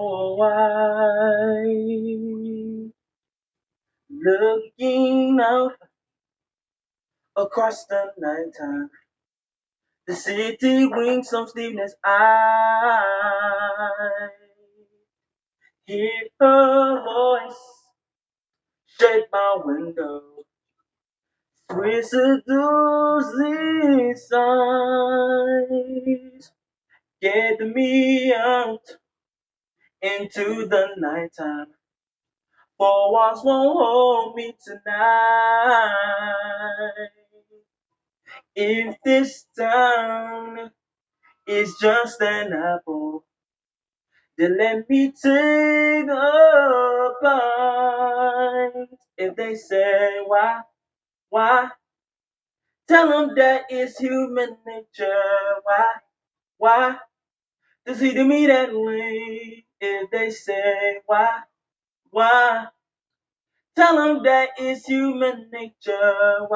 Oh, why? Looking out across the nighttime, the city winks some sleepless eyes. Hear her voice shake my window, sweet seducing sighs. Get me out into the nighttime, for walls won't hold me tonight. If this town is just an apple, then let me take a bite. If they say why, tell them that it's human nature. Why, does he do me that way? If they say why, tell them that it's human nature.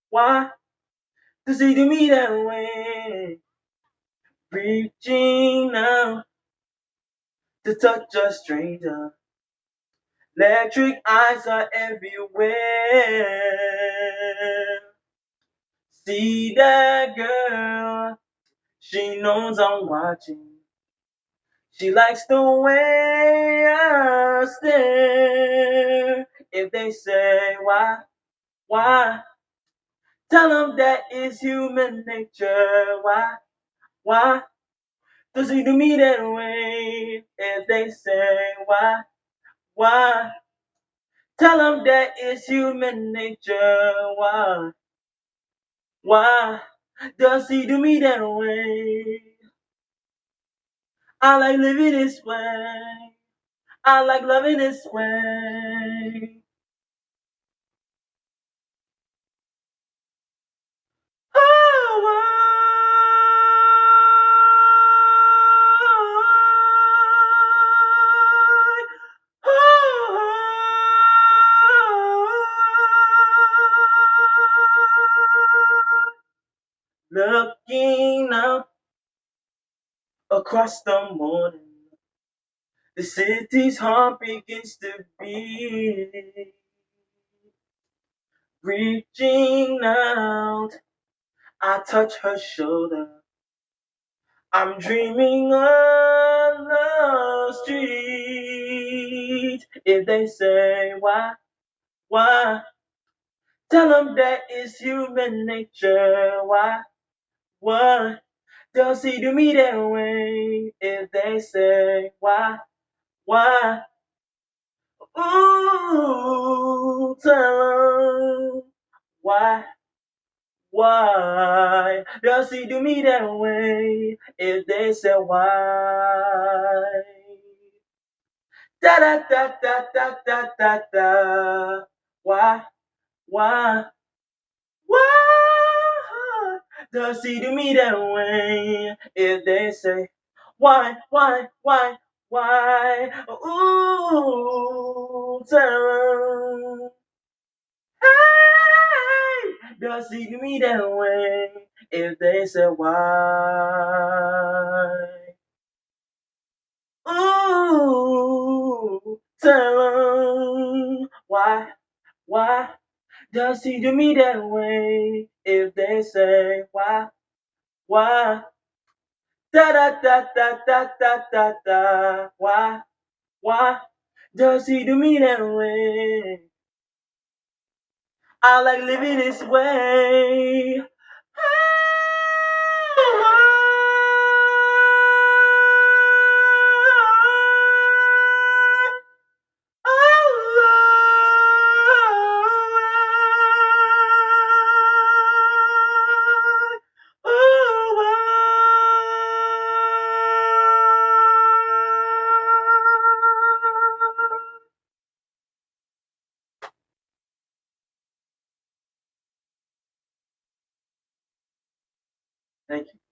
Why, does he do me that way? Reaching out to touch a stranger. Electric eyes are everywhere. See that girl, she knows I'm watching. She likes the way I stare. If they say why, tell them that it's human nature. Why, does he do me that way? If they say why, tell them that it's human nature. Why does he do me that way? I like living this way. I like loving this way. Looking out across the morning, the city's heart begins to beat. Reaching out, I touch her shoulder. I'm dreaming on the street. If they say why, tell them that it's human nature. Why does he do me that way? If they say why, ooh, tell them why. Why does he do me that way? If they say why, da da da da da da da da. Why, why, why does he do me that way? If they say why? Ooh, tell 'em. Hey, does he do me that way? If they say why, ooh, tell 'em why does he do me that way? If they say why, da da da da da da da da, why does he do me that way? I like living this way. Thank you.